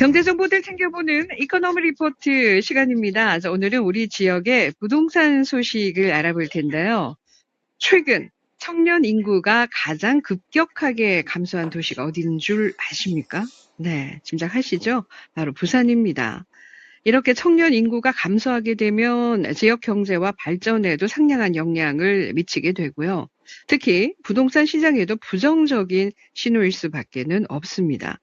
경제 정보들 챙겨보는 이코노미 리포트 시간입니다. 그래서 오늘은 우리 지역의 부동산 소식을 알아볼 텐데요. 최근 청년 인구가 가장 급격하게 감소한 도시가 어디인 줄 아십니까? 네, 짐작하시죠? 바로 부산입니다. 이렇게 청년 인구가 감소하게 되면 지역 경제와 발전에도 상당한 영향을 미치게 되고요. 특히 부동산 시장에도 부정적인 신호일 수밖에는 없습니다.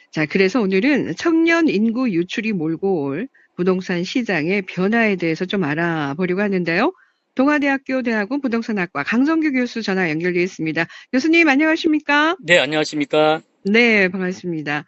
자, 그래서 오늘은 청년 인구 유출이 몰고 올 부동산 시장의 변화에 대해서 좀 알아보려고 하는데요. 동아대학교 대학원 부동산학과 강성규 교수 전화 연결되어 있습니다. 교수님 안녕하십니까? 네, 안녕하십니까? 네, 반갑습니다.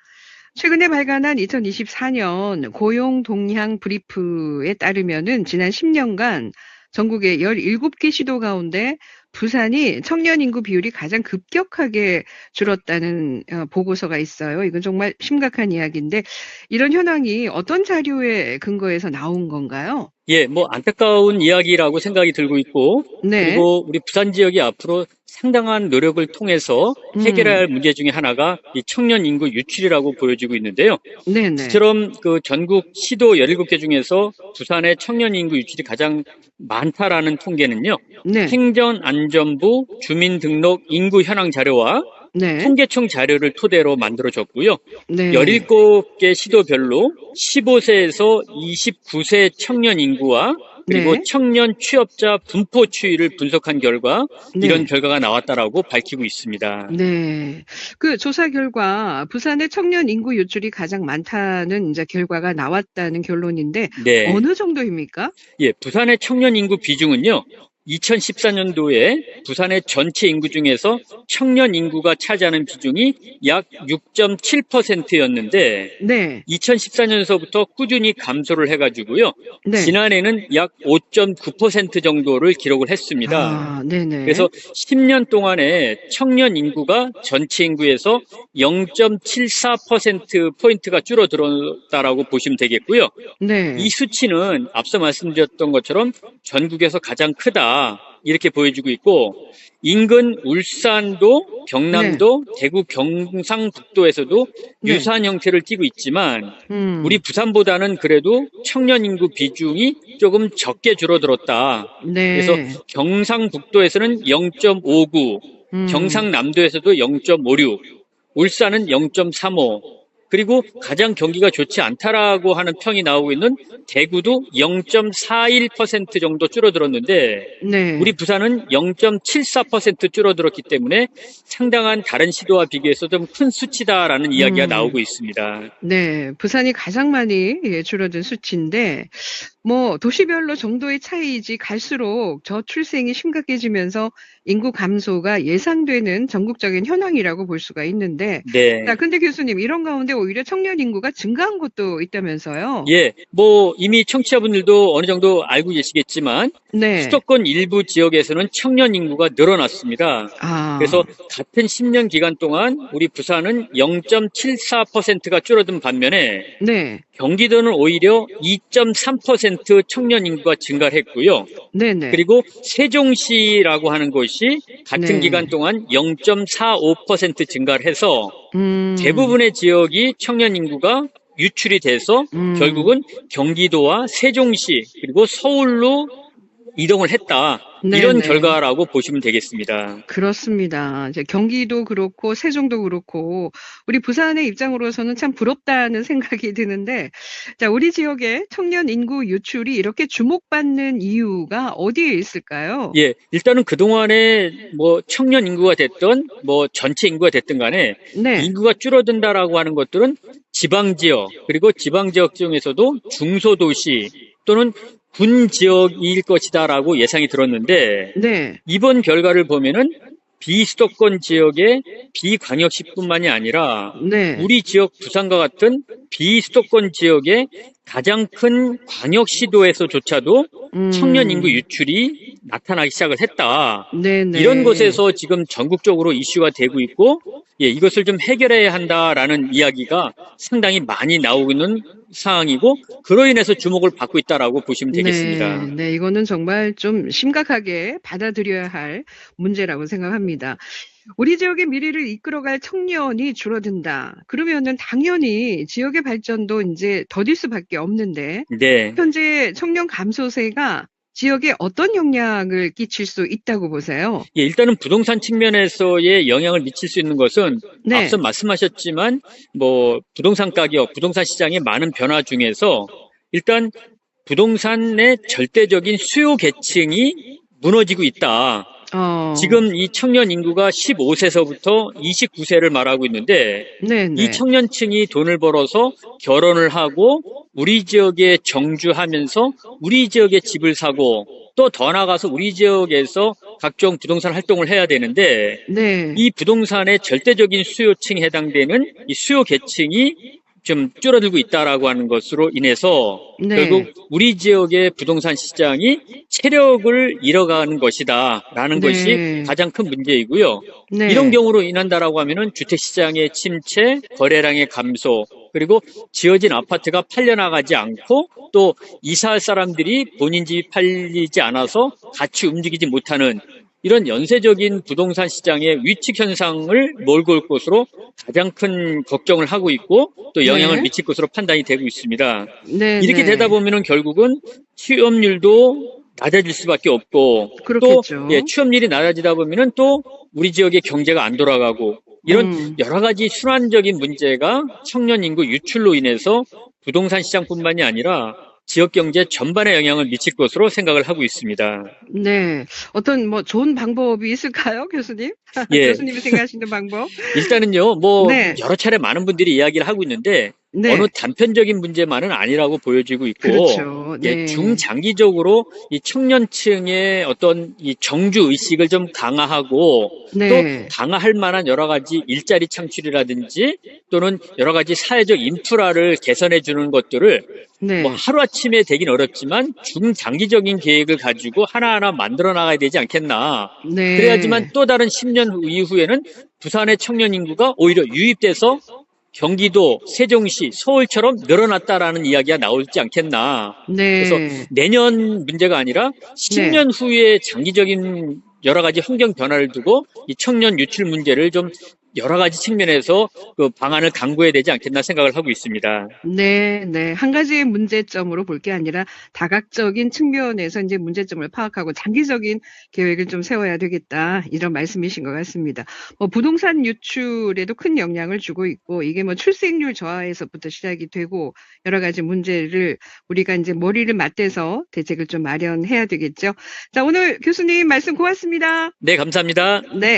최근에 발간한 2024년 고용 동향 브리프에 따르면은 지난 10년간 전국의 17개 시도 가운데 부산이 청년 인구 비율이 가장 급격하게 줄었다는 보고서가 있어요. 이건 정말 심각한 이야기인데 이런 현황이 어떤 자료에 근거해서 나온 건가요? 예, 안타까운 이야기라고 생각이 들고 있고, 네. 그리고 우리 부산 지역이 앞으로 상당한 노력을 통해서 해결해야 할 문제 중에 하나가 이 청년 인구 유출이라고 보여지고 있는데요. 네네. 이처럼 그 전국 시도 17개 중에서 부산의 청년 인구 유출이 가장 많다라는 통계는요. 네. 행정안전부 주민등록 인구 현황 자료와 네. 통계청 자료를 토대로 만들어졌고요. 네. 17개 시도별로 15세에서 29세 청년 인구와 그리고 네. 청년 취업자 분포 추이를 분석한 결과 네. 이런 결과가 나왔다라고 밝히고 있습니다. 네. 그 조사 결과 부산의 청년 인구 유출이 가장 많다는 이제 결과가 나왔다는 결론인데 네. 어느 정도입니까? 예, 부산의 청년 인구 비중은요. 2014년도에 부산의 전체 인구 중에서 청년 인구가 차지하는 비중이 약 6.7%였는데 네. 2014년서부터 꾸준히 감소를 해가지고요. 네. 지난해는 약 5.9% 정도를 기록을 했습니다. 아, 네네. 그래서 10년 동안에 청년 인구가 전체 인구에서 0.74%포인트가 줄어들었다라고 보시면 되겠고요. 네. 이 수치는 앞서 말씀드렸던 것처럼 전국에서 가장 크다 이렇게 보여지고 있고 인근 울산도 경남도 대구 경상북도에서도 네. 유사한 형태를 띠고 있지만 우리 부산보다는 그래도 청년 인구 비중이 조금 적게 줄어들었다. 네. 그래서 경상북도에서는 0.59, 경상남도에서도 0.56, 울산은 0.35, 그리고 가장 경기가 좋지 않다라고 하는 평이 나오고 있는 대구도 0.41% 정도 줄어들었는데 네. 우리 부산은 0.74% 줄어들었기 때문에 상당한 다른 시도와 비교해서 좀 큰 수치다라는 이야기가 나오고 있습니다. 네, 부산이 가장 많이 줄어든 수치인데 도시별로 정도의 차이이지 갈수록 저출생이 심각해지면서 인구 감소가 예상되는 전국적인 현황이라고 볼 수가 있는데 네. 자, 근데 교수님 이런 가운데 오히려 청년 인구가 증가한 곳도 있다면서요? 예, 이미 청취자분들도 어느 정도 알고 계시겠지만 네. 수도권 일부 지역에서는 청년 인구가 늘어났습니다. 아. 그래서 같은 10년 기간 동안 우리 부산은 0.74%가 줄어든 반면에 네. 경기도는 오히려 2.3% 청년 인구가 증가를 했고요. 네네. 그리고 세종시라고 하는 곳이 같은 네. 기간 동안 0.45% 증가를 해서 음. 대부분의 지역이 청년 인구가 유출이 돼서 결국은 경기도와 세종시 그리고 서울로 이동을 했다. 이런 네네. 결과라고 보시면 되겠습니다. 그렇습니다. 이제 경기도 그렇고 세종도 그렇고 우리 부산의 입장으로서는 참 부럽다는 생각이 드는데 자, 우리 지역의 청년 인구 유출이 이렇게 주목받는 이유가 어디에 있을까요? 예, 일단은 그동안에 청년 인구가 됐던 전체 인구가 됐든 간에 네. 인구가 줄어든다라고 하는 것들은 지방 지역 그리고 지방 지역 중에서도 중소도시 또는 군 지역일 것이다라고 예상이 들었는데 네. 이번 결과를 보면은 비수도권 지역의 비광역시뿐만이 아니라 네. 우리 지역 부산과 같은 비수도권 지역의 가장 큰 광역시도에서조차도 청년 인구 유출이 나타나기 시작을 했다. 네네. 이런 곳에서 지금 전국적으로 이슈가 되고 있고 이것을 좀 해결해야 한다라는 이야기가 상당히 많이 나오고 있는 상황이고 그로 인해서 주목을 받고 있다라고 보시면 되겠습니다. 네, 이거는 정말 좀 심각하게 받아들여야 할 문제라고 생각합니다. 우리 지역의 미래를 이끌어갈 청년이 줄어든다. 그러면은 당연히 지역의 발전도 이제 더딜 수밖에 없는데 네. 현재 청년 감소세가 지역에 어떤 영향을 끼칠 수 있다고 보세요? 예, 일단은 부동산 측면에서의 영향을 미칠 수 있는 것은 네. 앞서 말씀하셨지만 뭐 부동산 가격, 부동산 시장의 많은 변화 중에서 일단 부동산의 절대적인 수요 계층이 무너지고 있다. 지금 이 청년 인구가 15세서부터 29세를 말하고 있는데 이 네네. 청년층이 돈을 벌어서 결혼을 하고 우리 지역에 정주하면서 우리 지역에 집을 사고 또 더 나아가서 우리 지역에서 각종 부동산 활동을 해야 되는데 네. 이 부동산의 절대적인 수요층에 해당되는 이 수요 계층이 좀 줄어들고 있다라고 하는 것으로 인해서 네. 결국 우리 지역의 부동산 시장이 체력을 잃어가는 것이다라는 것이 네. 가장 큰 문제이고요. 네. 이런 경우로 인한다라고 하면은 주택시장의 침체, 거래량의 감소, 그리고 지어진 아파트가 팔려나가지 않고 또 이사할 사람들이 본인 집이 팔리지 않아서 같이 움직이지 못하는 이런 연쇄적인 부동산 시장의 위축 현상을 몰고 올 것으로 가장 큰 걱정을 하고 있고 또 영향을 네. 미칠 것으로 판단이 되고 있습니다. 네. 이렇게 되다 보면은 결국은 취업률도 낮아질 수밖에 없고 또 그렇겠죠. 취업률이 낮아지다 보면은 또 우리 지역의 경제가 안 돌아가고 이런 여러 가지 순환적인 문제가 청년 인구 유출로 인해서 부동산 시장뿐만이 아니라 지역 경제 전반에 영향을 미칠 것으로 생각을 하고 있습니다. 네. 어떤 뭐 좋은 방법이 있을까요, 교수님? 예. 교수님이 생각하시는 방법? 일단은요, 뭐 네. 여러 차례 많은 분들이 이야기를 하고 있는데 네. 어느 단편적인 문제만은 아니라고 보여지고 있고 그렇죠. 네. 중장기적으로 이 청년층의 어떤 이 정주 의식을 좀 강화하고 또 네. 강화할 만한 여러 가지 일자리 창출이라든지 또는 여러 가지 사회적 인프라를 개선해 주는 것들을 네. 뭐 하루아침에 되긴 어렵지만 중장기적인 계획을 가지고 하나하나 만들어 나가야 되지 않겠나. 네. 그래야지만 또 다른 10년 이후에는 부산의 청년 인구가 오히려 유입돼서 경기도, 세종시, 서울처럼 늘어났다라는 이야기가 나오지 않겠나. 네. 그래서 내년 문제가 아니라 10년 후에 장기적인 여러 가지 환경 변화를 두고 이 청년 유출 문제를 좀 여러 가지 측면에서 그 방안을 강구해야 되지 않겠나 생각을 하고 있습니다. 네, 네. 한 가지의 문제점으로 볼 게 아니라 다각적인 측면에서 이제 문제점을 파악하고 장기적인 계획을 좀 세워야 되겠다. 이런 말씀이신 것 같습니다. 뭐 부동산 유출에도 큰 영향을 주고 있고 이게 뭐 출생률 저하에서부터 시작이 되고 여러 가지 문제를 우리가 이제 머리를 맞대서 대책을 좀 마련해야 되겠죠. 자, 오늘 교수님 말씀 고맙습니다. 네, 감사합니다. 네.